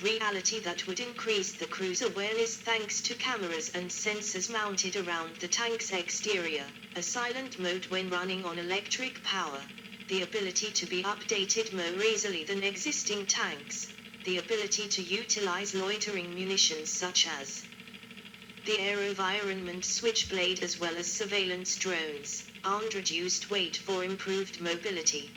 reality that would increase the crew's awareness thanks to cameras and sensors mounted around the tank's exterior, a silent mode when running on electric power, the ability to be updated more easily than existing tanks, the ability to utilize loitering munitions such as the AeroVironment Switchblade as well as surveillance drones, and reduced weight for improved mobility.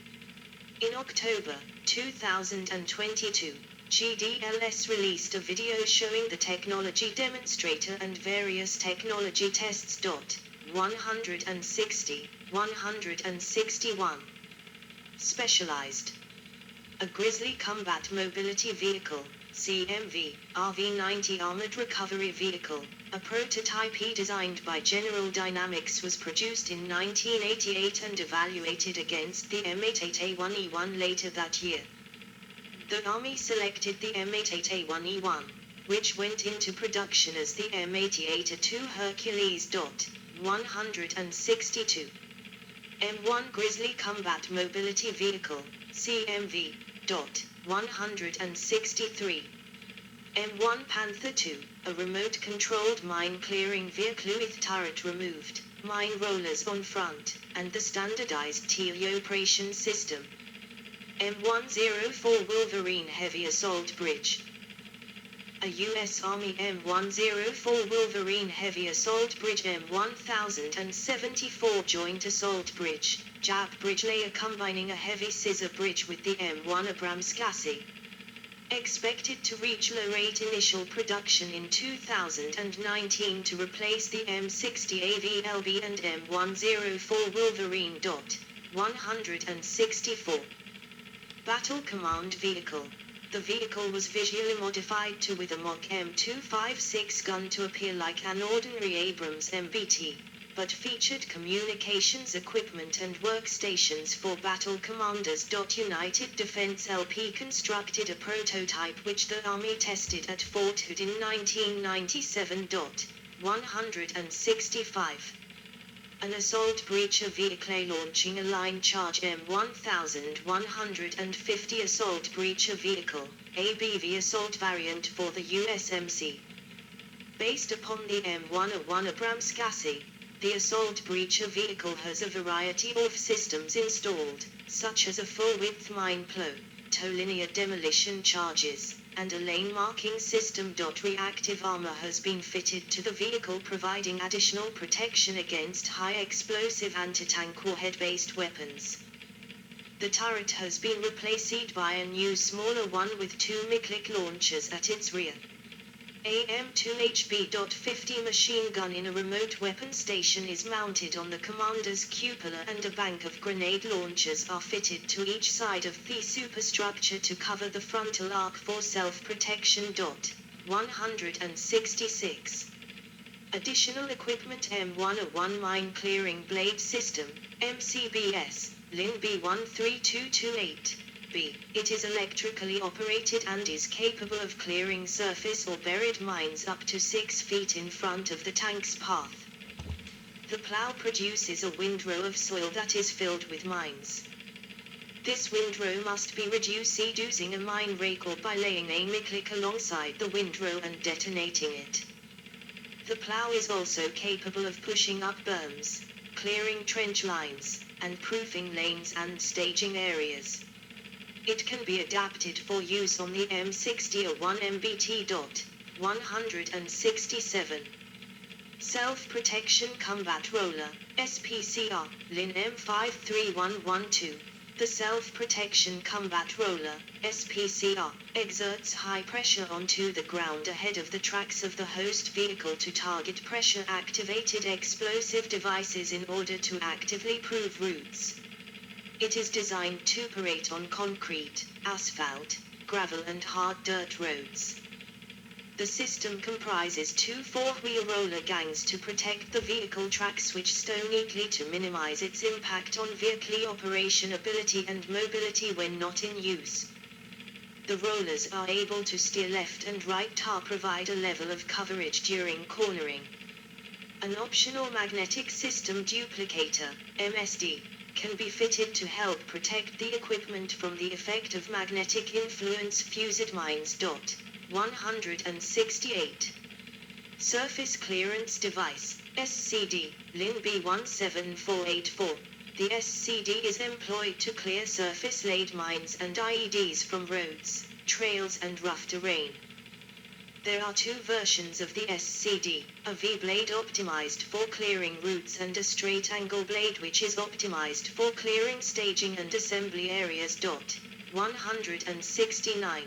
In October 2022, GDLS released a video showing the technology demonstrator and various technology tests. 160, 161. Specialized. A Grizzly Combat Mobility Vehicle, CMV, RV-90 Armored Recovery Vehicle, a prototype designed by General Dynamics, was produced in 1988 and evaluated against the M88A1E1 later that year. The Army selected the M88A1E1, which went into production as the M88A2 Hercules. 162. M1 Grizzly Combat Mobility Vehicle, CMV. 163. M1 Panther II, a remote-controlled mine-clearing vehicle with turret removed, mine rollers on front, and the standardized teleoperation system. M104 Wolverine Heavy Assault Bridge. A U.S. Army M104 Wolverine Heavy Assault Bridge M1074 Joint Assault Bridge, JAB bridge layer combining a heavy scissor bridge with the M1 Abrams chassis. Expected to reach low-rate initial production in 2019 to replace the M60 AVLB and M104 Wolverine. 164. Battle Command Vehicle. The vehicle was visually modified with a mock M256 gun to appear like an ordinary Abrams MBT, but featured communications equipment and workstations for battle commanders. United Defense LP constructed a prototype which the Army tested at Fort Hood in 1997. 165. An assault breacher vehicle launching a line charge M1150 assault breacher vehicle, ABV assault variant for the USMC. Based upon the M101 Abrams chassis, the assault breacher vehicle has a variety of systems installed, such as a full-width mine plow, tow-linear demolition charges, and a lane marking system. Reactive armor has been fitted to the vehicle, providing additional protection against high-explosive anti-tank warhead-based weapons. The turret has been replaced by a new smaller one with two MICLIC launchers at its rear. AM2HB.50 machine gun in a remote weapon station is mounted on the commander's cupola, and a bank of grenade launchers are fitted to each side of the superstructure to cover the frontal arc for self-protection. 166. Additional equipment: M101 Mine Clearing Blade System, MCBS, LIN B13228. B. It is electrically operated and is capable of clearing surface or buried mines up to 6 feet in front of the tank's path. The plow produces a windrow of soil that is filled with mines. This windrow must be reduced using a mine rake or by laying a MICLIC alongside the windrow and detonating it. The plow is also capable of pushing up berms, clearing trench lines, and proofing lanes and staging areas. It can be adapted for use on the M60 or 1 MBT. 167. Self-Protection Combat Roller, SPCR, LIN M53112. The Self-Protection Combat Roller, SPCR, exerts high pressure onto the ground ahead of the tracks of the host vehicle to target pressure-activated explosive devices in order to actively prove routes. It is designed to operate on concrete, asphalt, gravel and hard dirt roads. The system comprises two four-wheel roller gangs to protect the vehicle tracks, which stow neatly to minimize its impact on vehicle operation-ability and mobility when not in use. The rollers are able to steer left and right to provide a level of coverage during cornering. An optional magnetic system duplicator, MSD, can be fitted to help protect the equipment from the effect of magnetic influence fused mines. 168. Surface Clearance Device, SCD, LIN B17484. The SCD is employed to clear surface-laid mines and IEDs from roads, trails and rough terrain. There are two versions of the SCD, a V-blade optimized for clearing routes and a straight-angle blade which is optimized for clearing staging and assembly areas. 169.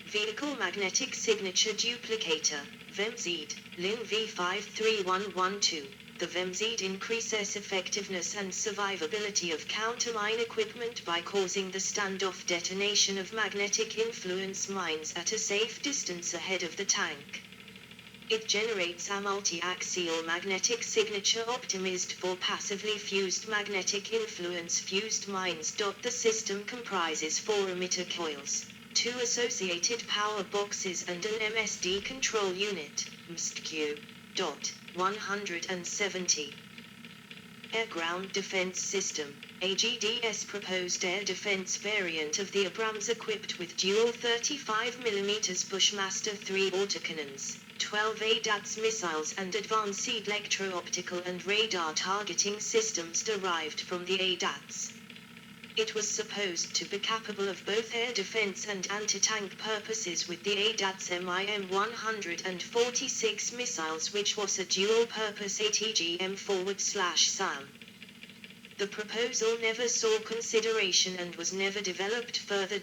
Vehicle Magnetic Signature Duplicator, VMZ, LIN V53112. The VMZ increases effectiveness and survivability of countermine equipment by causing the standoff detonation of magnetic influence mines at a safe distance ahead of the tank. It generates a multi-axial magnetic signature optimized for passively fused magnetic influence fused mines. The system comprises 4 emitter coils, 2 associated power boxes and an MSD control unit, MSTQ. 170. Air Ground Defense System, AGDS proposed air defense variant of the Abrams equipped with dual 35mm Bushmaster 3 autocannons, 12 ADATS missiles and advanced electro-optical and radar targeting systems derived from the ADATS. It was supposed to be capable of both air defense and anti-tank purposes with the ADATS MIM-146 missiles, which was a dual-purpose ATGM/SAM. The proposal never saw consideration and was never developed further.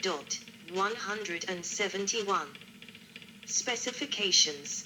171. Specifications.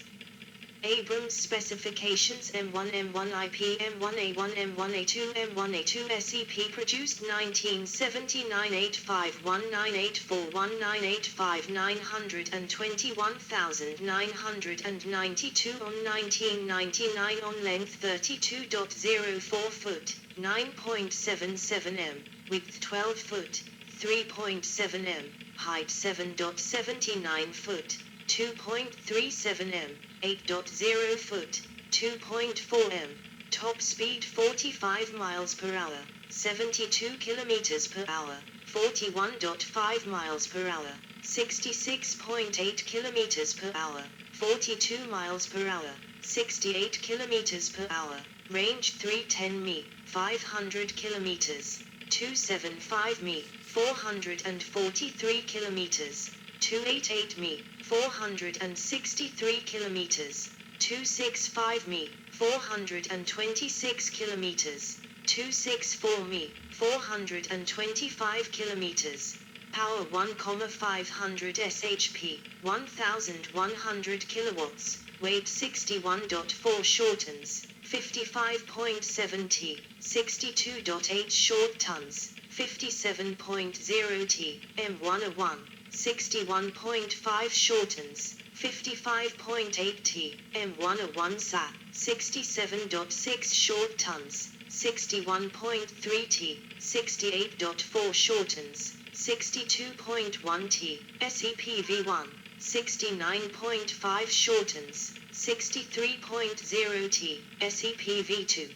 Abrams specifications M1 M1 IP M1A1 M1A2 M1A2 SEP produced 1979 851984 1985 921,992 on 1999 on length 32.04 foot, 9.77 m, width 12 foot, 3.7 m, height 7.79 foot, 2.37 m, 8.0 foot, 2.4 m, top speed 45 miles per hour, 72 kilometers per hour, 41.5 miles per hour, 66.8 kilometers per hour, 42 miles per hour, 68 kilometers per hour, range 310 mi, 500 kilometers, 275 mi, 443 kilometers, 288 mi, 463 kilometers, 265 mi, 426 kilometers, 264 mi, 425 kilometers, power 1,500 shp, 1100 kilowatts, weight 61.4 shortens, 55.7 t, 62.8 short tons, 57.0 t, M101. 61.5 shortens, 55.8 t, M101 SAT, 67.6 short tons, 61.3 t, 68.4 shortens, 62.1 t, SEPV1, 69.5 shortens, 63.0 t, SEPV2,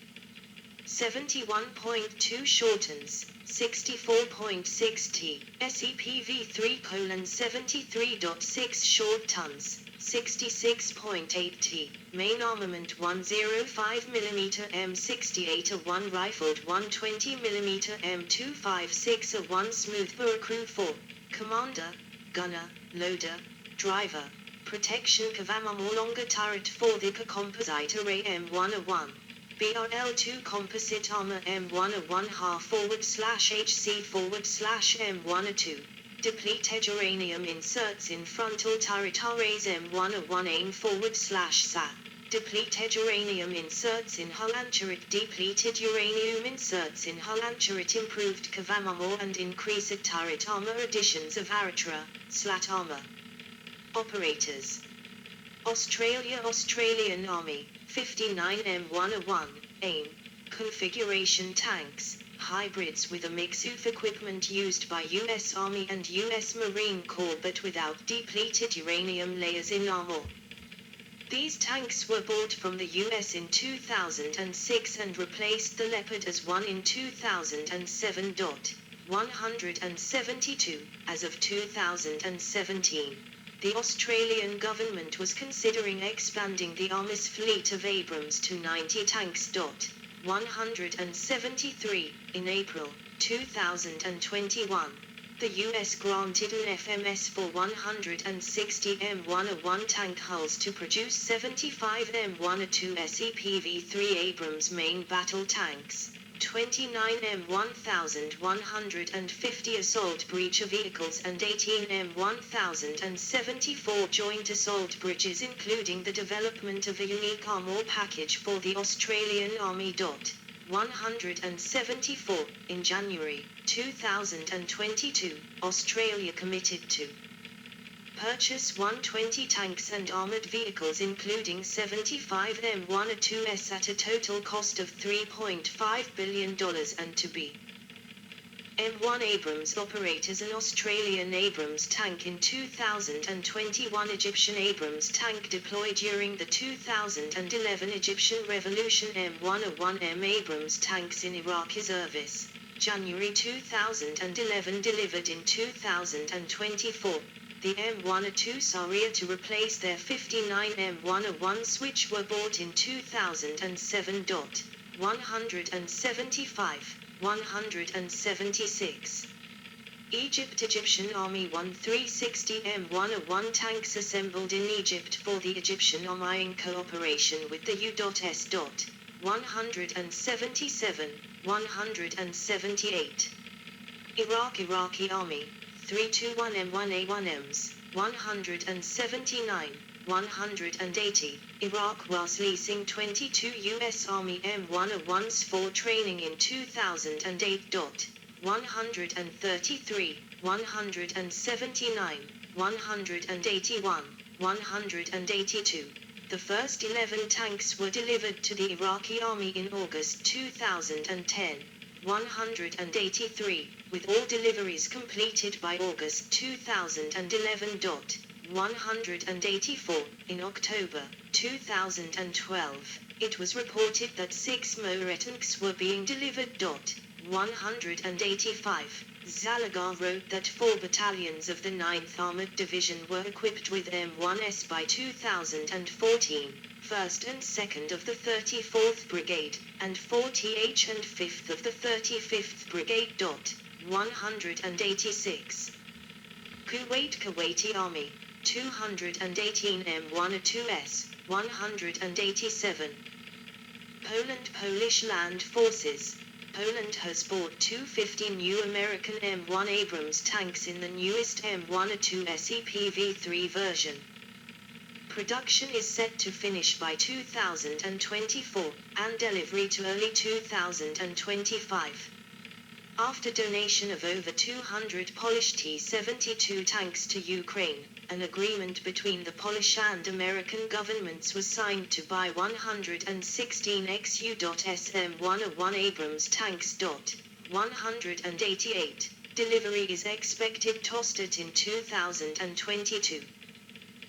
71.2 shortens, 64.6 t, SEPV3 73.6 short tons, 66.8 t, main armament 105mm M68 A1 rifled 120mm M256 A1 smoothbore crew 4, commander, gunner, loader, driver, protection Kavamam longer turret for the composite array M101. BRL2 composite armor M101 half /HC /M102. Depleted uranium inserts in frontal turret arrays M101 aim /SAT. Depleted uranium inserts in hull and turret. Depleted uranium inserts in hull and turret. Improved Kavamam and increased turret armor. Additions of Aratra, slat armor. Operators. Australian Army, 59 M101, AIM, configuration tanks, hybrids with a mix of equipment used by U.S. Army and U.S. Marine Corps but without depleted uranium layers in armor. These tanks were bought from the U.S. in 2006 and replaced the Leopard as one in 2007. 172, as of 2017. The Australian government was considering expanding the Army's fleet of Abrams to 90 tanks. 173, in April 2021. The US granted an FMS for 160 M1A1 tank hulls to produce 75 M1A2 SEPV-3 Abrams main battle tanks, 29 M1150 assault breacher vehicles and 18 M1074 joint assault bridges, including the development of a unique armour package for the Australian Army. 174, in January 2022, Australia committed to purchase 120 tanks and armoured vehicles including 75 M1A2s at a total cost of $3.5 billion and to be M1 Abrams operate as an Australian Abrams tank in 2021. Egyptian Abrams tank deployed during the 2011 Egyptian Revolution. M1A1M Abrams tanks in Iraqi service, January 2011 delivered in 2024. The M1A2s Saria to replace their 59 M1A1s which were bought in 2007. 175. 176. Egyptian Army 1360 M1A1 tanks assembled in Egypt for the Egyptian Army in cooperation with the U.S. 177, 178. Iraqi Army 321 M1A1Ms, 179, 180. Iraq was leasing 22 U.S. Army M1A1s for training in 2008. 133, 179, 181, 182. The first 11 tanks were delivered to the Iraqi Army in August 2010. 183, with all deliveries completed by August 2011. 184, in October 2012, it was reported that 6 more tanks were being delivered. 185, Zalagar wrote that 4 battalions of the 9th Armored Division were equipped with M1s by 2014, 1st and 2nd of the 34th Brigade, and 40H and 5th of the 35th Brigade. 186. Kuwaiti Army 218 M1A2s, 187. Polish Land Forces. Poland has bought 250 new American M1 Abrams tanks in the newest M1A2 SEPV-3 version. Production is set to finish by 2024, and delivery to early 2025. After donation of over 200 Polish T-72 tanks to Ukraine, an agreement between the Polish and American governments was signed to buy 116 XU.SM-101 Abrams tanks. 188. Delivery is expected to start in 2022.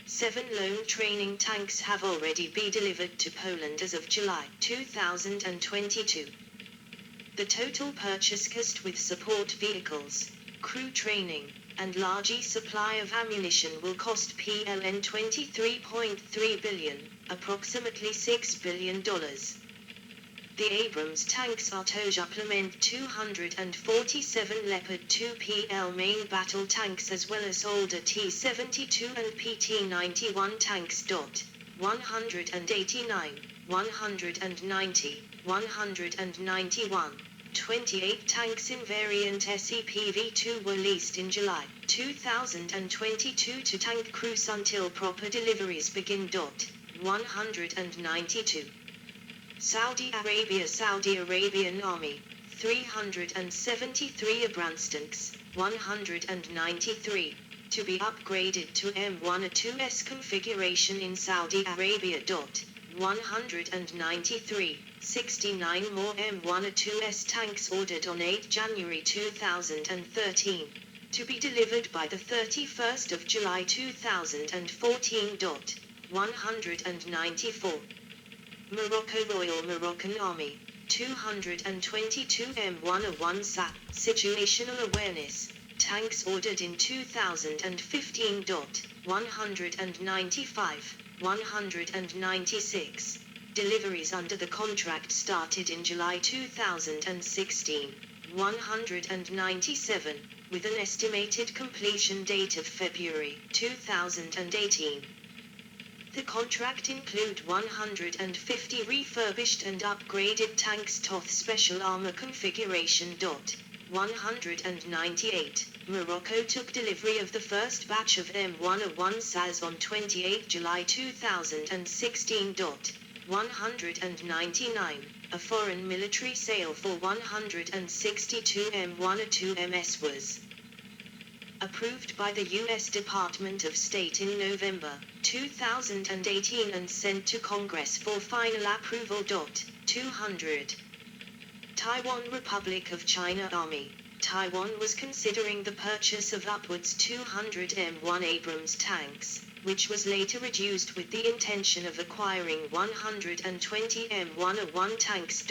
7 lone training tanks have already been delivered to Poland as of July 2022. The total purchase cost with support vehicles, crew training, and large supply of ammunition will cost PLN 23.3 billion, approximately $6 billion. The Abrams tanks are to supplement 247 Leopard 2PL main battle tanks as well as older T-72 and PT-91 tanks. 189, 190, 191. 28 tanks in variant SEPV-2 were leased in July 2022 to tank crews until proper deliveries begin. 192. Saudi Arabian Army 373 Abrams tanks, 193, to be upgraded to M1A2s configuration in Saudi Arabia. 193. 69 more M1A2s tanks ordered on 8 January 2013, to be delivered by the 31st of July 2014. 194. Royal Moroccan Army 222 M1A1 SAT, situational awareness, Tanks ordered in 2015. 195, 196. Deliveries under the contract started in July 2016. 197, with an estimated completion date of February 2018. The contract include 150 refurbished and upgraded tanks Toth Special Armor Configuration. 198. Morocco took delivery of the first batch of M101 SAS on 28 July 2016. 199. A foreign military sale for 162 M102 MS was approved by the U.S. Department of State in November 2018 and sent to Congress for final approval. 200. Taiwan Republic of China Army. Taiwan was considering the purchase of upwards 200 M1 Abrams tanks, which was later reduced with the intention of acquiring 120 M101 tanks.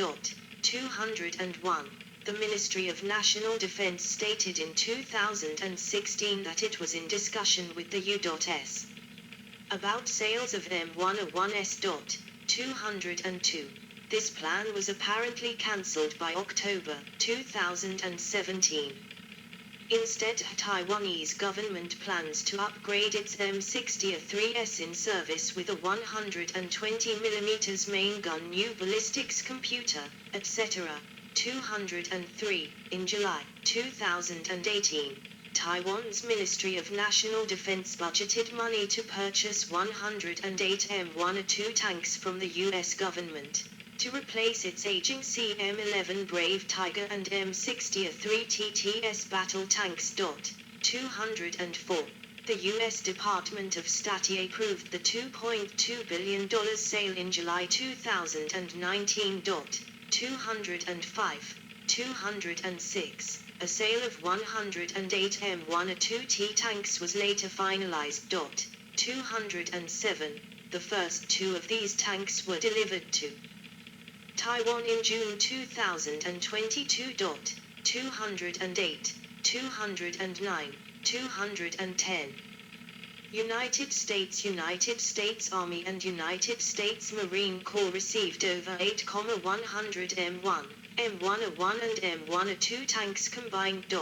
201. The Ministry of National Defense stated in 2016 that it was in discussion with the U.S. about sales of M101s. 202. This plan was apparently cancelled by October 2017. Instead, Taiwanese government plans to upgrade its M63S in service with a 120mm main gun, new ballistics computer, etc. 203. In July 2018, Taiwan's Ministry of National Defense budgeted money to purchase 108 M102 tanks from the U.S. government, to replace its aging CM-11 Brave Tiger and M63 TTS battle tanks. 204. The U.S. Department of State approved the $2.2 billion sale in July 2019. 205. 206. A sale of 108 M102T tanks was later finalized. 207. The first two of these tanks were delivered to Taiwan in June 2022. 208, 209, 210. United States Army and United States Marine Corps received over 8,100 M1, M101 and M102 tanks combined.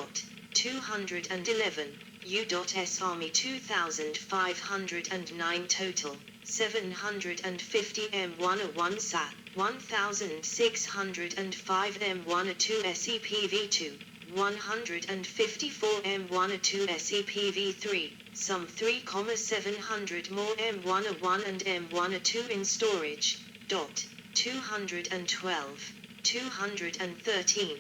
211. U.S. Army 2,509 total, 750 M101 SAT, 1,605 M102 SEPV2, 154 M102 SEPV3, some 3,700 more M101 and M102 in storage. 212. 213.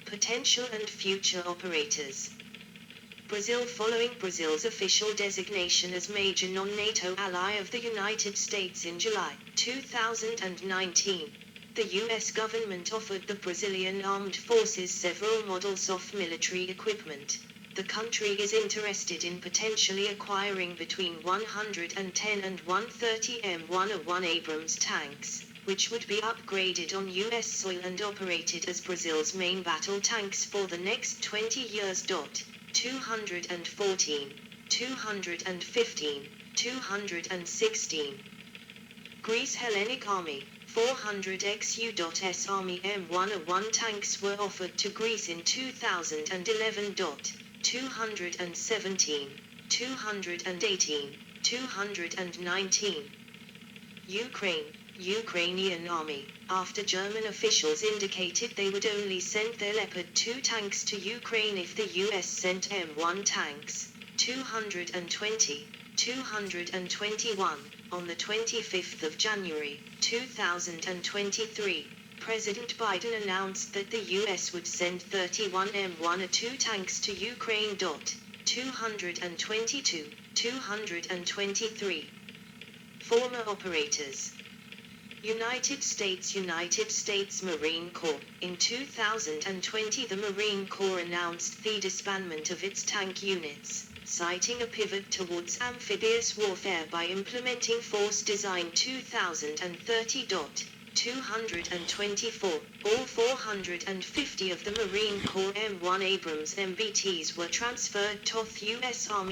Potential and future operators. Brazil. Following Brazil's official designation as major non-NATO ally of the United States in July 2019, the U.S. government offered the Brazilian armed forces several models of military equipment. The country is interested in potentially acquiring between 110 and 130 M101 Abrams tanks, which would be upgraded on U.S. soil and operated as Brazil's main battle tanks for the next 20 years. 214, 215, 216. Greece Hellenic Army, 400 ex-U.S. Army M101 tanks were offered to Greece in 2011. 217, 218, 219. Ukrainian Army, after German officials indicated they would only send their Leopard 2 tanks to Ukraine if the US sent M1 tanks. 220, 221. On the 25th of January, 2023, President Biden announced that the US would send 31 M102 tanks to Ukraine. 222, 223. Former operators. United States Marine Corps. In 2020, the Marine Corps announced the disbandment of its tank units, citing a pivot towards amphibious warfare by implementing Force Design 2030. 224. All 450 of the Marine Corps M1 Abrams MBTs were transferred to the U.S. Army.